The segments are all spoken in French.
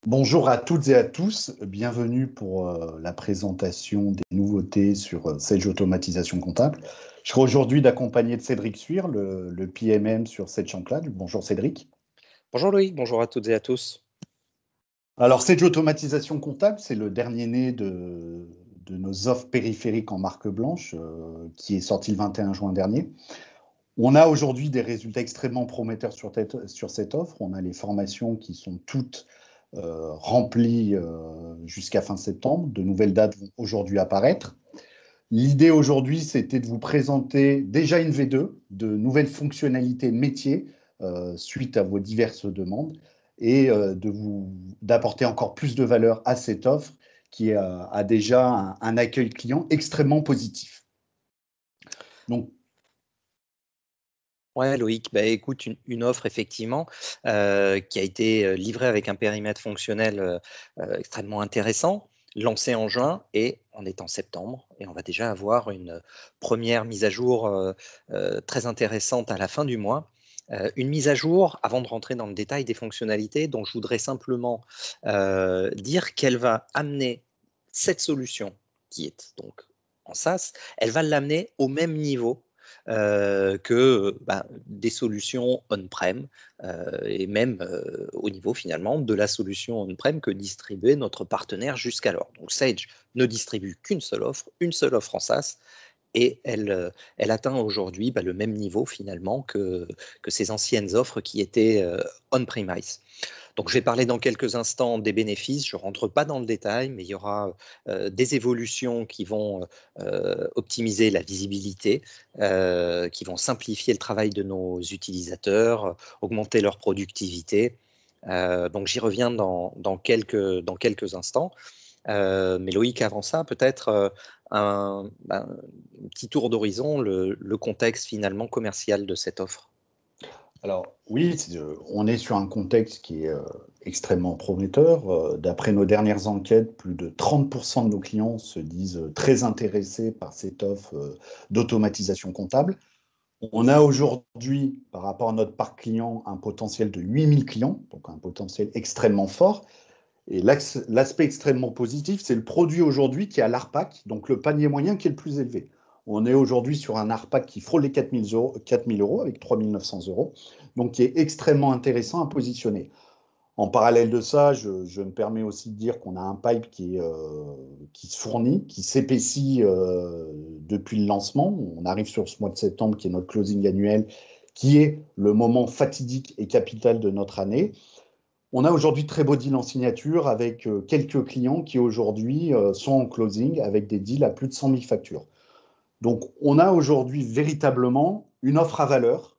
Bonjour à toutes et à tous, bienvenue pour la présentation des nouveautés sur Sage Automatisation Comptable. Je serai aujourd'hui accompagné de Cédric Suire, le PMM sur Sage Cloud. Bonjour Cédric. Bonjour Loïc, bonjour à toutes et à tous. Alors Sage Automatisation Comptable, c'est le dernier né de nos offres périphériques en marque blanche qui est sorti le 21 juin dernier. On a aujourd'hui des résultats extrêmement prometteurs sur cette offre. On a les formations qui sont toutes remplies jusqu'à fin septembre. De nouvelles dates vont aujourd'hui apparaître. L'idée aujourd'hui, c'était de vous présenter déjà une V2, de nouvelles fonctionnalités métiers suite à vos diverses demandes et d'apporter encore plus de valeur à cette offre qui a déjà un accueil client extrêmement positif. Donc, Ouais, Loïc, écoute, une offre effectivement qui a été livrée avec un périmètre fonctionnel extrêmement intéressant, lancée en juin et on est en septembre et on va déjà avoir une première mise à jour très intéressante à la fin du mois. Une mise à jour, avant de rentrer dans le détail des fonctionnalités, dont je voudrais simplement dire qu'elle va amener cette solution qui est donc en SaaS, elle va l'amener au même niveau que des solutions on-prem et même au niveau finalement de la solution on-prem que distribuait notre partenaire jusqu'alors. Donc Sage ne distribue qu'une seule offre en SaaS et elle atteint aujourd'hui le même niveau finalement que ces anciennes offres qui étaient on-premise. Donc, je vais parler dans quelques instants des bénéfices. Je ne rentre pas dans le détail, mais il y aura des évolutions qui vont optimiser la visibilité, qui vont simplifier le travail de nos utilisateurs, augmenter leur productivité. Donc, j'y reviens dans quelques instants. Mais Loïc, avant ça, peut-être un petit tour d'horizon, le contexte finalement commercial de cette offre. alors oui, on est sur un contexte qui est extrêmement prometteur. D'après nos dernières enquêtes, plus de 30% de nos clients se disent très intéressés par cette offre d'automatisation comptable. On a aujourd'hui, par rapport à notre parc client, un potentiel de 8000 clients, donc un potentiel extrêmement fort. Et l'aspect extrêmement positif, c'est le produit aujourd'hui qui a l'ARPAC, donc le panier moyen qui est le plus élevé. On est aujourd'hui sur un ARPAC qui frôle les 4000 euros avec 3900 euros, donc qui est extrêmement intéressant à positionner. En parallèle de ça, je me permets aussi de dire qu'on a un pipe qui se fournit, qui s'épaissit depuis le lancement. On arrive sur ce mois de septembre qui est notre closing annuel, qui est le moment fatidique et capital de notre année. On a aujourd'hui de très beaux deals en signature avec quelques clients qui aujourd'hui sont en closing avec des deals à plus de 100 000 factures. Donc, on a aujourd'hui véritablement une offre à valeur,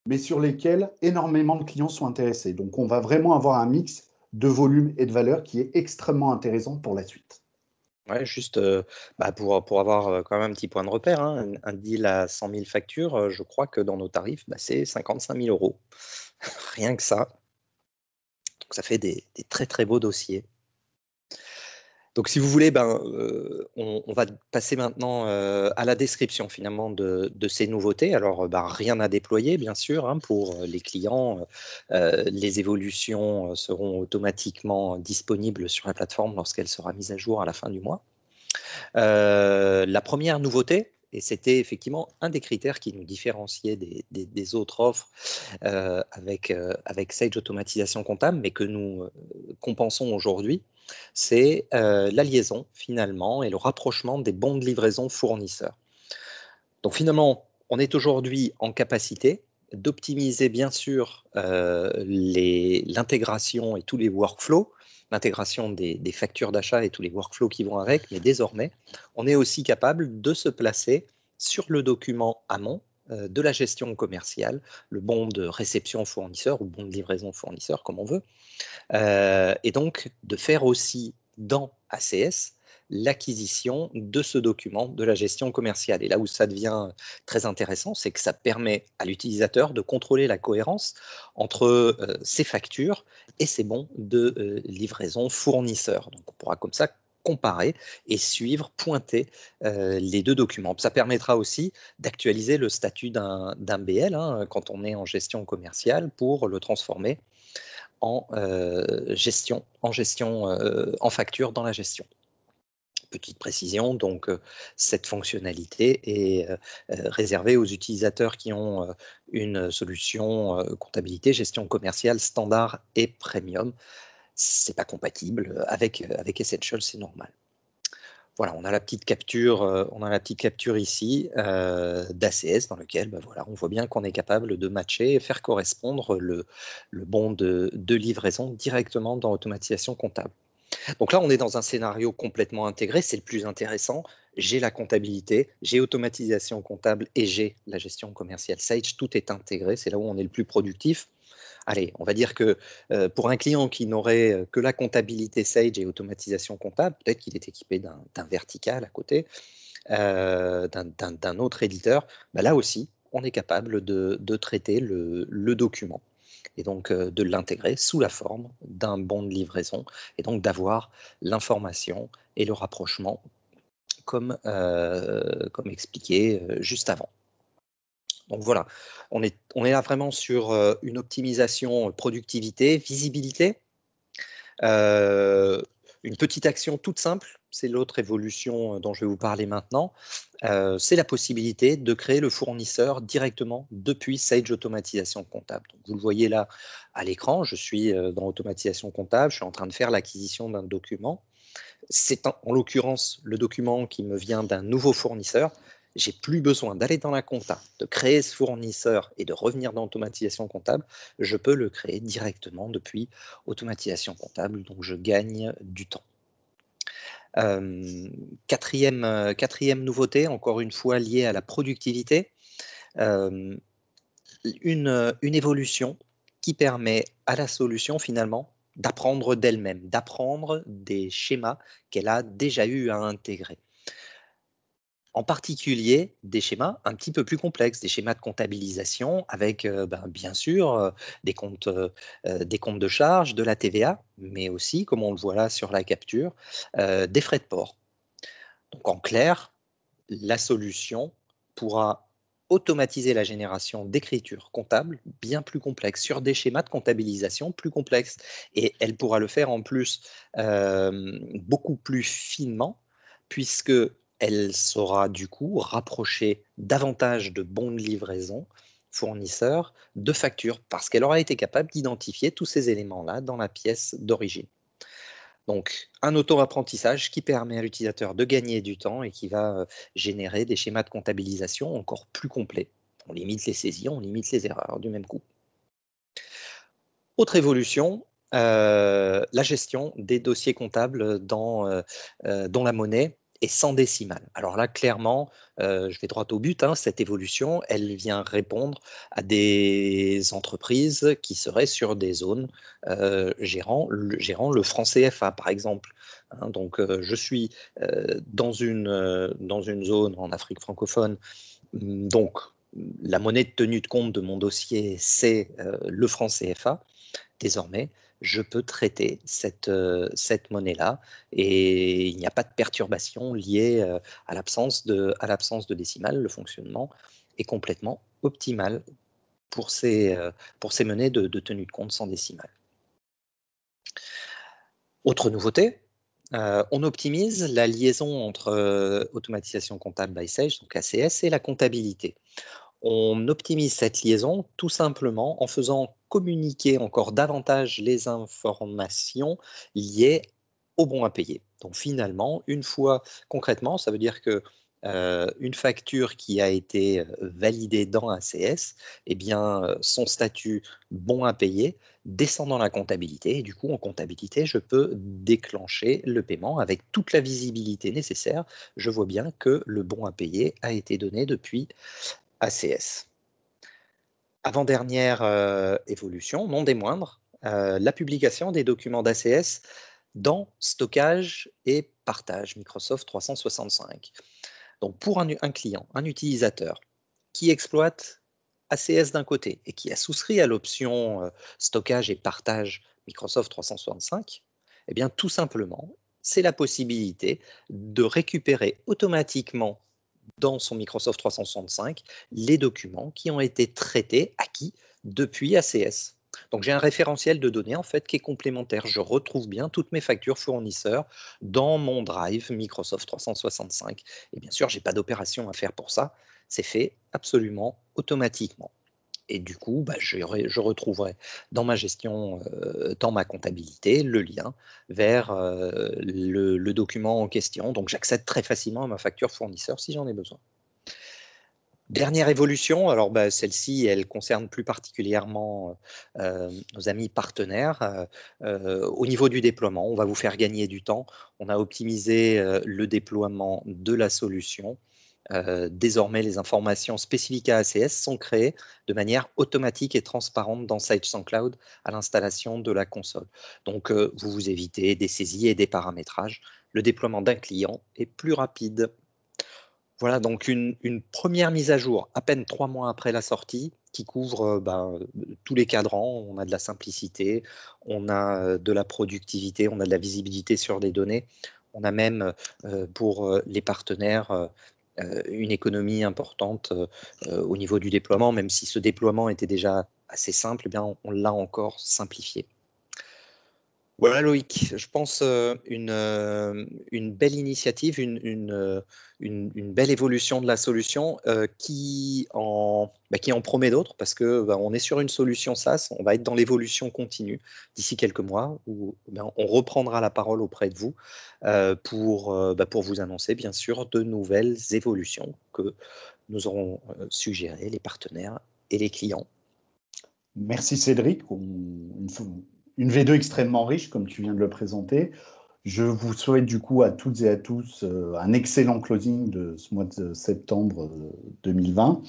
mais sur lesquelles énormément de clients sont intéressés. Donc, on va vraiment avoir un mix de volume et de valeur qui est extrêmement intéressant pour la suite. Ouais, juste pour avoir quand même un petit point de repère, hein, un deal à 100 000 factures, je crois que dans nos tarifs, c'est 55 000 euros. Rien que ça. Donc ça fait des très très beaux dossiers. Donc si vous voulez, on va passer maintenant à la description finalement de ces nouveautés. Alors rien à déployer bien sûr hein, pour les clients. Les évolutions seront automatiquement disponibles sur la plateforme lorsqu'elle sera mise à jour à la fin du mois. La première nouveauté, et c'était effectivement un des critères qui nous différenciait des autres offres avec Sage Automatisation Comptable, mais que nous compensons aujourd'hui, c'est la liaison finalement et le rapprochement des bons de livraison fournisseurs. Donc finalement, on est aujourd'hui en capacité d'optimiser bien sûr l'intégration et tous les workflows, l'intégration des factures d'achat et tous les workflows qui vont avec, mais désormais, on est aussi capable de se placer sur le document amont de la gestion commerciale, le bon de réception fournisseur ou bon de livraison fournisseur, comme on veut, et donc de faire aussi dans ACS l'acquisition de ce document de la gestion commerciale. Et là où ça devient très intéressant, c'est que ça permet à l'utilisateur de contrôler la cohérence entre ses factures et ses bons de livraison fournisseur. Donc on pourra comme ça comparer et suivre, pointer les deux documents. Ça permettra aussi d'actualiser le statut d'un BL hein, quand on est en gestion commerciale pour le transformer en facture dans la gestion. Petite précision, donc cette fonctionnalité est réservée aux utilisateurs qui ont une solution comptabilité, gestion commerciale standard et premium. C'est pas compatible avec Essential, c'est normal. Voilà, on a la petite capture ici d'ACS dans lequel voilà, on voit bien qu'on est capable de matcher et faire correspondre le bon de livraison directement dans automatisation comptable. Donc là, on est dans un scénario complètement intégré, c'est le plus intéressant. J'ai la comptabilité, j'ai automatisation comptable et j'ai la gestion commerciale Sage, tout est intégré, c'est là où on est le plus productif. Allez, on va dire que pour un client qui n'aurait que la comptabilité Sage et automatisation comptable, peut-être qu'il est équipé d'un vertical à côté, d'un autre éditeur, là aussi, on est capable de traiter le document et donc de l'intégrer sous la forme d'un bon de livraison et donc d'avoir l'information et le rapprochement comme expliqué juste avant. Donc voilà, on est là vraiment sur une optimisation productivité, visibilité. Une petite action toute simple, c'est l'autre évolution dont je vais vous parler maintenant, c'est la possibilité de créer le fournisseur directement depuis Sage Automatisation Comptable. Donc, vous le voyez là à l'écran, je suis dans Automatisation Comptable, je suis en train de faire l'acquisition d'un document. C'est en l'occurrence le document qui me vient d'un nouveau fournisseur. J'ai plus besoin d'aller dans la compta, de créer ce fournisseur et de revenir dans Automatisation Comptable. Je peux le créer directement depuis Automatisation Comptable, donc je gagne du temps. Quatrième nouveauté, encore une fois liée à la productivité, une évolution qui permet à la solution finalement d'apprendre d'elle-même, d'apprendre des schémas qu'elle a déjà eu à intégrer. En particulier des schémas un petit peu plus complexes, des schémas de comptabilisation avec bien sûr des comptes de charge, de la TVA, mais aussi, comme on le voit là sur la capture, des frais de port. Donc en clair, la solution pourra automatiser la génération d'écriture comptable bien plus complexe sur des schémas de comptabilisation plus complexes. Et elle pourra le faire en plus beaucoup plus finement, puisque elle saura du coup rapprocher davantage de bons de livraison fournisseurs de factures, parce qu'elle aura été capable d'identifier tous ces éléments-là dans la pièce d'origine. Donc, un auto-apprentissage qui permet à l'utilisateur de gagner du temps et qui va générer des schémas de comptabilisation encore plus complets. On limite les saisies, on limite les erreurs du même coup. Autre évolution, la gestion des dossiers comptables dans la monnaie et sans décimale. Alors là, clairement, je vais droit au but, cette évolution, elle vient répondre à des entreprises qui seraient sur des zones gérant le franc CFA, par exemple. Donc, je suis dans une zone en Afrique francophone, donc la monnaie de tenue de compte de mon dossier, c'est le franc CFA. Désormais, je peux traiter cette monnaie-là et il n'y a pas de perturbation liée à l'absence de décimales. Le fonctionnement est complètement optimal pour ces monnaies de tenue de compte sans décimale. Autre nouveauté, on optimise la liaison entre automatisation comptable by Sage, donc ACS, et la comptabilité. On optimise cette liaison tout simplement en faisant communiquer encore davantage les informations liées au bon à payer. Donc finalement, une fois concrètement, ça veut dire que une facture qui a été validée dans ACS, eh bien, son statut bon à payer descend dans la comptabilité. Et du coup, en comptabilité, je peux déclencher le paiement avec toute la visibilité nécessaire. Je vois bien que le bon à payer a été donné depuis ACS. Avant-dernière évolution, non des moindres, la publication des documents d'ACS dans stockage et partage Microsoft 365. Donc pour un client, un utilisateur qui exploite ACS d'un côté et qui a souscrit à l'option stockage et partage Microsoft 365, eh bien tout simplement, c'est la possibilité de récupérer automatiquement dans son Microsoft 365 les documents qui ont été traités, acquis depuis ACS. Donc j'ai un référentiel de données en fait qui est complémentaire. Je retrouve bien toutes mes factures fournisseurs dans mon Drive Microsoft 365. Et bien sûr, je n'ai pas d'opération à faire pour ça. C'est fait absolument automatiquement. Et du coup, je retrouverai dans ma gestion, dans ma comptabilité, le lien vers le document en question. Donc j'accède très facilement à ma facture fournisseur si j'en ai besoin. Dernière évolution, alors celle-ci, elle concerne plus particulièrement nos amis partenaires. Au niveau du déploiement, on va vous faire gagner du temps. On a optimisé le déploiement de la solution. Désormais, les informations spécifiques à ACS sont créées de manière automatique et transparente dans Sage Cloud à l'installation de la console. Donc, vous vous évitez des saisies et des paramétrages. Le déploiement d'un client est plus rapide. Voilà, donc une première mise à jour à peine 3 mois après la sortie qui couvre tous les cadrans. On a de la simplicité, on a de la productivité, on a de la visibilité sur des données. On a même pour les partenaires une économie importante au niveau du déploiement, même si ce déploiement était déjà assez simple, eh bien, on l'a encore simplifié. Voilà Loïc, je pense une belle initiative, une belle évolution de la solution qui en promet d'autres parce que on est sur une solution SaaS, on va être dans l'évolution continue d'ici quelques mois où on reprendra la parole auprès de vous pour vous annoncer bien sûr de nouvelles évolutions que nous aurons suggérées, les partenaires et les clients. Merci Cédric, une V2 extrêmement riche comme tu viens de le présenter. Je vous souhaite du coup à toutes et à tous un excellent closing de ce mois de septembre 2020.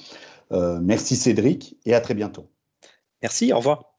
Merci Cédric et à très bientôt. Merci, au revoir.